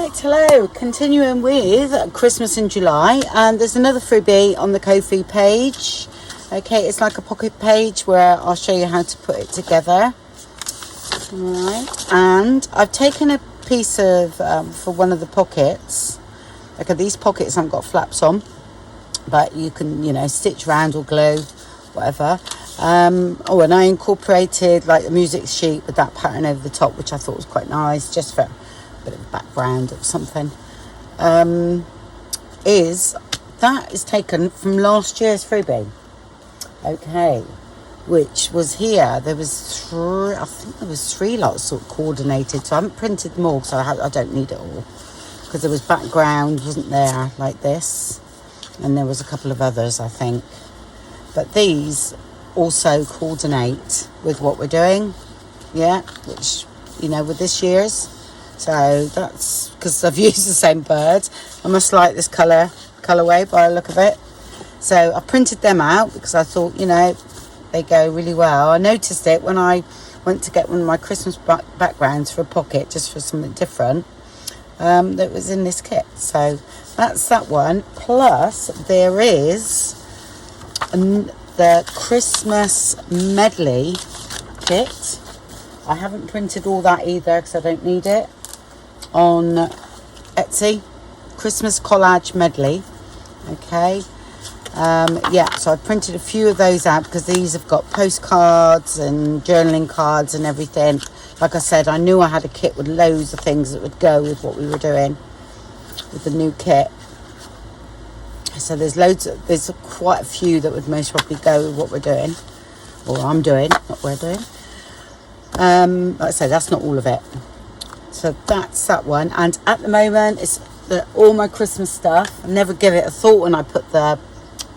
Right, hello. Continuing with Christmas in July, and there's another freebie on the Ko-fi page. Okay, it's like a pocket page where I'll show you how to put it together. Alright, and I've taken a piece of, for one of the pockets. Okay, these pockets haven't got flaps on, but you can, stitch round or glue, whatever. And I incorporated like a music sheet with that pattern over the top, which I thought was quite nice, just for a bit of background or something. Is taken from last year's freebie. Okay, which was here. There was three lots sort of coordinated, so I haven't printed them all, so I don't need it all, because there was background, wasn't there, like this, and there was a couple of others, I think. But these also coordinate with what we're doing, which, with this year's. So that's because I've used the same bird. I must like this colourway by the look of it. So I printed them out because I thought, they go really well. I noticed it when I went to get one of my Christmas backgrounds for a pocket, just for something different, that was in this kit. So that's that one. Plus there is the Christmas medley kit. I haven't printed all that either because I don't need it. On Etsy, Christmas collage medley. Okay, so I printed a few of those out because these have got postcards and journaling cards and everything. Like I said, I knew I had a kit with loads of things that would go with what we were doing with the new kit. So there's quite a few that would most probably go with what we're doing, or I'm doing, not we're doing. Like I say, that's not all of it. So that's that one. And at the moment, it's all my Christmas stuff. I never give it a thought when I put the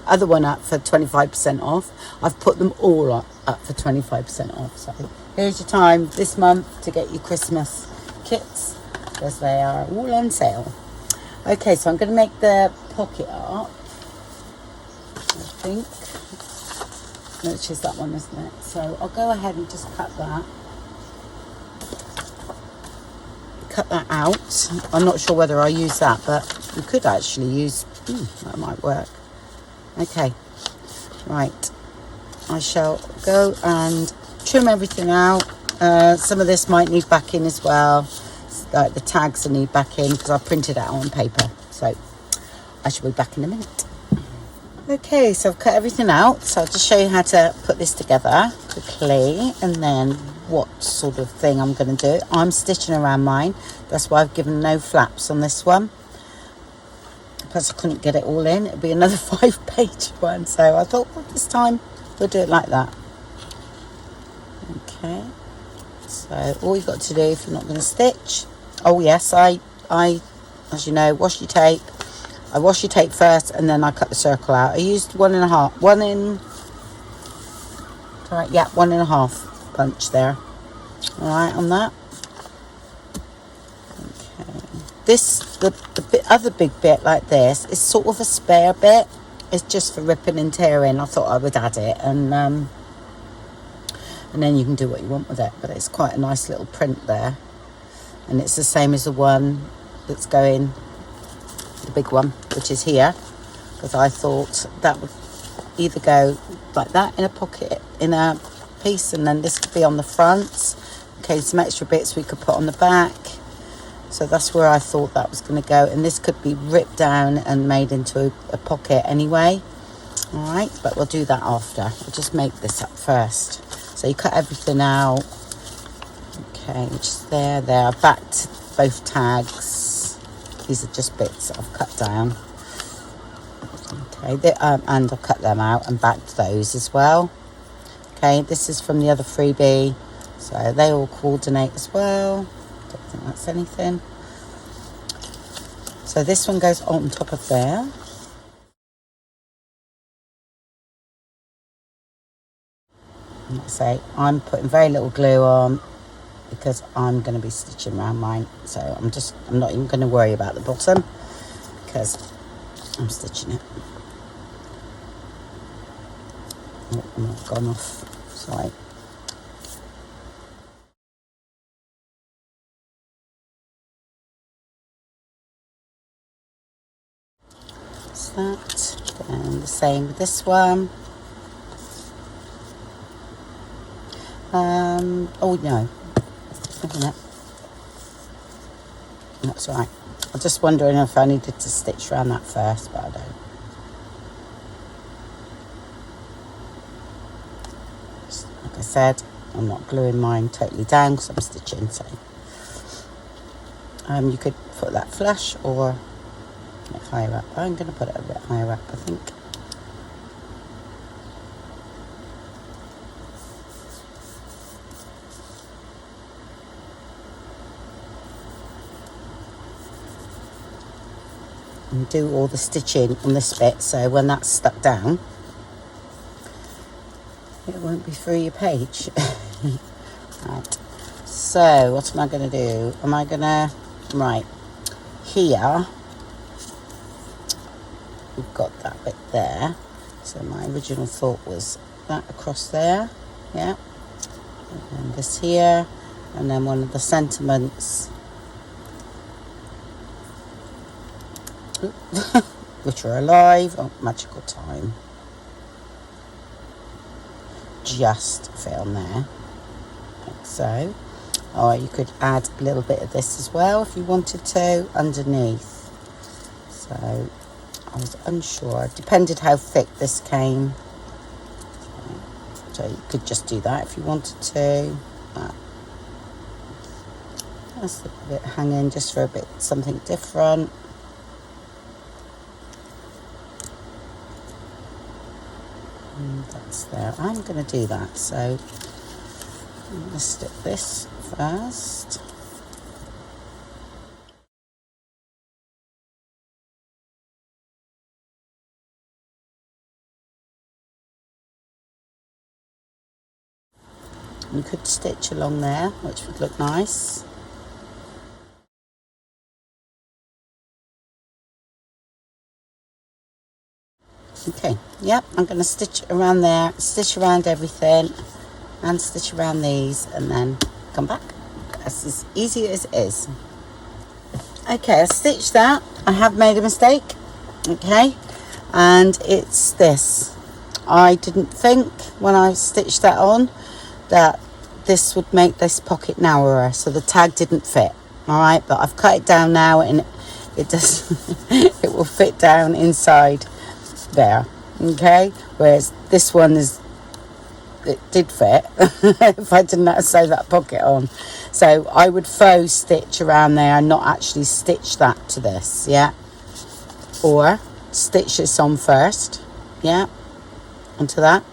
other one up for 25% off. I've put them all up for 25% off. So here's your time this month to get your Christmas kits, because they are all on sale. Okay, so I'm going to make the pocket up, I think, which is that one, isn't it? So I'll go ahead and just cut that out. I'm not sure whether I use that, but you could actually use, that might work. Okay, right, I shall go and trim everything out. Some of this might need backing as well, like the tags will need backing because I printed it out on paper, so I shall be back in a minute. Okay, so I've cut everything out, so I'll just show you how to put this together quickly, and then what sort of thing I'm going to do. I'm stitching around mine, that's why I've given no flaps on this one. Plus I couldn't get it all in, it'd be another 5-page one, so I thought, well, this time we'll do it like that. Okay, so all you've got to do if you're not going to stitch, oh yes, I as you know, wash your tape. I wash your tape first and then I cut the circle out. I used 1.5 punch there. Alright, on that. Okay. The other big bit like this is sort of a spare bit. It's just for ripping and tearing. I thought I would add it, and then you can do what you want with it. But it's quite a nice little print there. And it's the same as the one that's going, the big one, which is here, because I thought that would either go like that in a pocket, in a piece, and then this could be on the front. Okay, some extra bits we could put on the back. So that's where I thought that was going to go, and this could be ripped down and made into a pocket anyway. All right, but we'll do that after. I'll just make this up first. So you cut everything out. Okay, which is there. I've backed both tags. These are just bits that I've cut down. Okay, and I've cut them out and backed those as well. Okay, this is from the other freebie, so they all coordinate as well. Don't think that's anything. So this one goes on top of there. Like I say, I'm putting very little glue on because I'm going to be stitching around mine. So I'm not even going to worry about the bottom because I'm stitching it. Oh, I've gone off. Sorry. that. And the same with this one. Oh no, isn't it? That's right. I'm just wondering if I needed to stitch around that first, but I don't. Like I said, I'm not gluing mine totally down because I'm stitching, so you could put that flush or a bit higher up. I'm going to put it a bit higher up, I think. And do all the stitching on this bit, so when that's stuck down, it won't be through your page. Right, so what am I going to do? Am I going to, right, here, we've got that bit there, so my original thought was that across there, yeah, and then this here, and then one of the sentiments which are alive. Oh, magical time. Just fit on there, like so. Or you could add a little bit of this as well if you wanted to underneath. So I was unsure, depended how thick this came. So you could just do that if you wanted to. That's a bit hanging just for a bit something different. And that's there. I'm going to do that. So I'm going to stick this first. You could stitch along there, which would look nice. Okay, yep, I'm going to stitch around there, stitch around everything, and stitch around these, and then come back. That's as easy as it is. Okay, I stitched that. I have made a mistake, okay, and it's this. I didn't think when I stitched that on that this would make this pocket narrower, so the tag didn't fit. All right, but I've cut it down now, and it does. It will fit down inside there, okay, whereas this one it did fit if I didn't have to sew that pocket on. So I would faux stitch around there and not actually stitch that to this, yeah, or stitch this on first, yeah, onto that,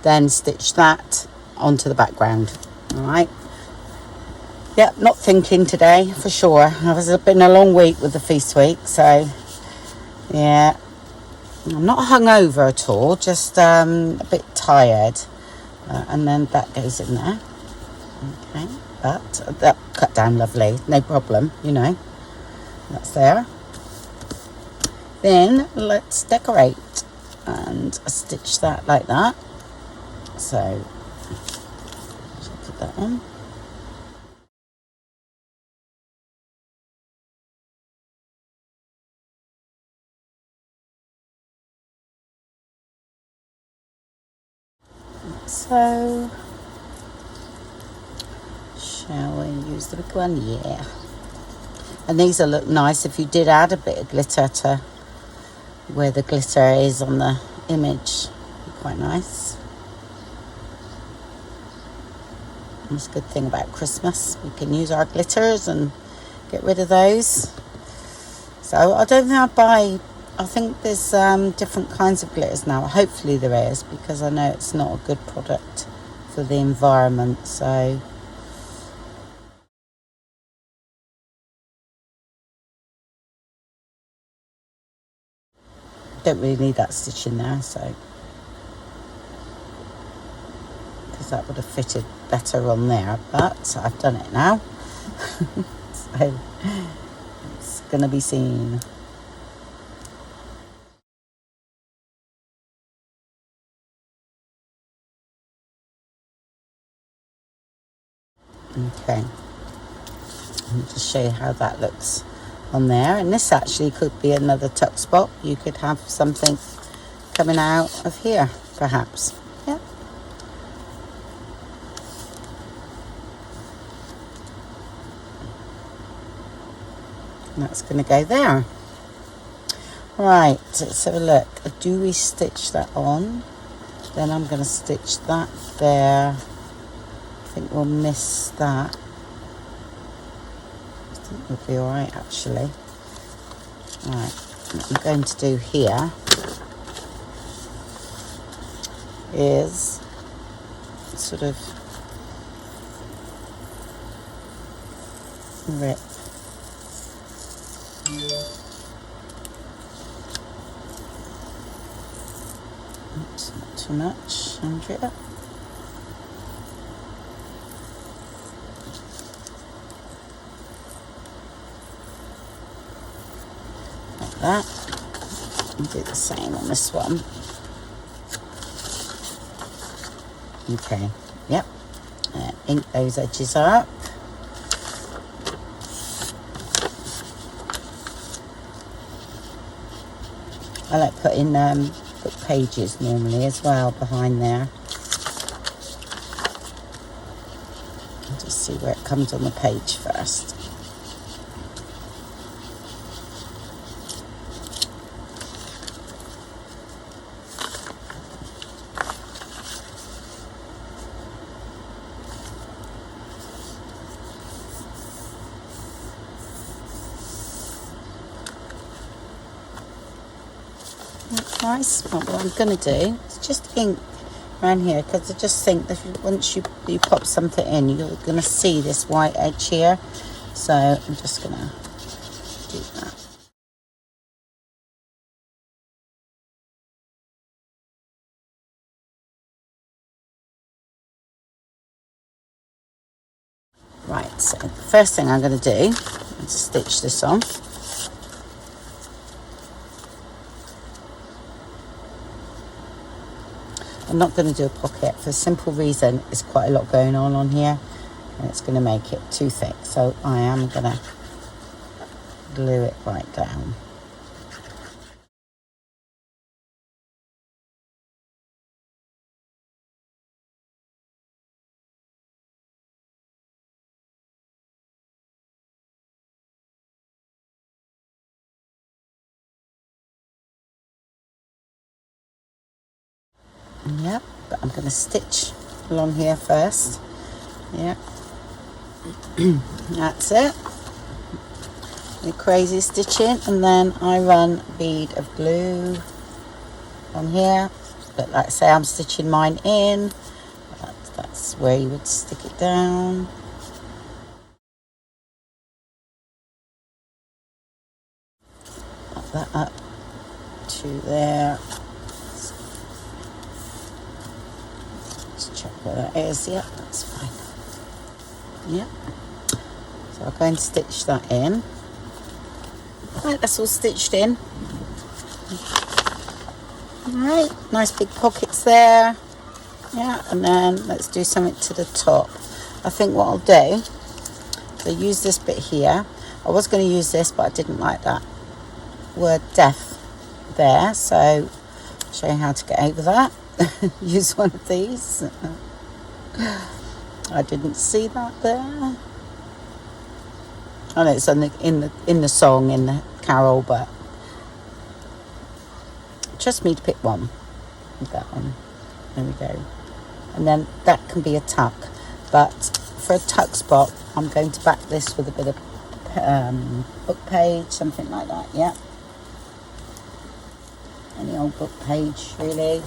then stitch that onto the background. All right, yeah, not thinking today for sure. It's been a long week with the feast week, so yeah, I'm not hungover at all, just a bit tired. And then that goes in there. Okay, but that cut down lovely, no problem, you know. That's there. Then let's decorate, and stitch that like that. So put that on. So, shall we use the big one? Yeah. And these will look nice if you did add a bit of glitter to where the glitter is on the image. Quite nice. That's a good thing about Christmas. We can use our glitters and get rid of those. So I don't think I'll buy. I think there's different kinds of glitters now. Hopefully there is, because I know it's not a good product for the environment. So don't really need that stitch in there. So because that would have fitted better on there, but I've done it now. So it's going to be seen. Okay, let me just show you how that looks on there. And this actually could be another tuck spot. You could have something coming out of here, perhaps. Yeah. And that's going to go there. Right, let's have a look. Do we stitch that on? Then I'm going to stitch that there. I think we'll miss that. I think we'll be alright actually. Right, what I'm going to do here is sort of rip. Oops, not too much, Andrea. Like that. And do the same on this one. Okay, yep. Ink those edges up. I like putting book pages normally as well behind there. I'll just see where it comes on the page first. Nice. What I'm going to do is just ink around here, because I just think that once you pop something in, you're going to see this white edge here. So I'm just going to do that. Right, so the first thing I'm going to do is stitch this on. I'm not going to do a pocket for the simple reason there's quite a lot going on here, and it's going to make it too thick. So I am going to glue it right down. Yep, but I'm going to stitch along here first. Yep. That's it. The crazy stitching, and then I run a bead of glue on here. But like I say, I'm stitching mine in. That's where you would stick it down. Put that up to there. Let's check where that is. Yep, that's fine. Yep. So I'm going to stitch that in. Right, that's all stitched in. Alright, nice big pockets there. Yeah, and then let's do something to the top. I think what I'll do, so use this bit here. I was going to use this, but I didn't like that word death there, so I'll show you how to get over that. Use one of these. I didn't see that there. I know it's in the song, in the carol, but trust me to pick one. That one. There we go. And then that can be a tuck, but for a tuck spot, I'm going to back this with a bit of book page, something like that. Yeah. Any old book page, really.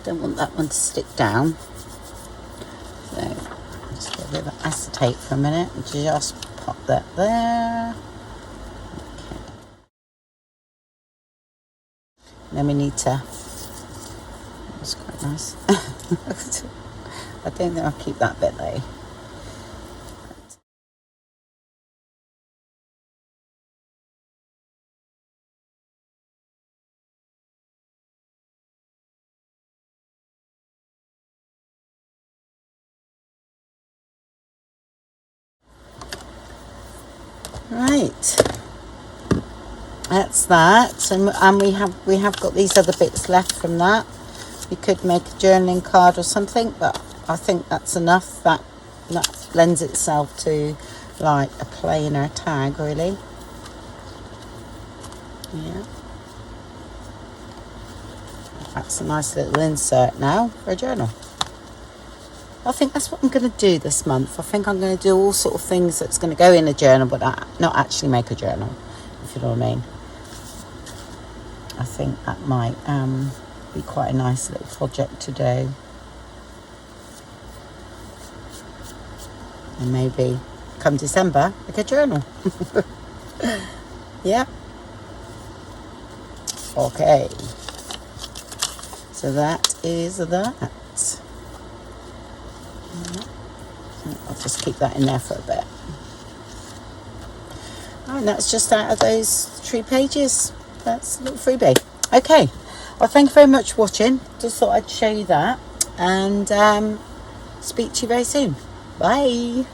Don't want that one to stick down. So just get a bit of acetate for a minute and just pop that there. Okay. Then we need to, that's quite nice. I don't think I'll keep that bit though. Right, that's that, and we have got these other bits left from that. We could make a journaling card or something, but I think that's enough. That lends itself to like a plain or a tag, really. Yeah, that's a nice little insert now for a journal. I think that's what I'm going to do this month. I think I'm going to do all sort of things that's going to go in a journal, but not actually make a journal, if you know what I mean. I think that might be quite a nice little project to do. And maybe come December, make a journal. Yeah. Okay. So that is that. I'll just keep that in there for a bit. And that's just out of those 3 pages. That's a little freebie. Okay. Well, thank you very much for watching. Just thought I'd show you that. And speak to you very soon. Bye.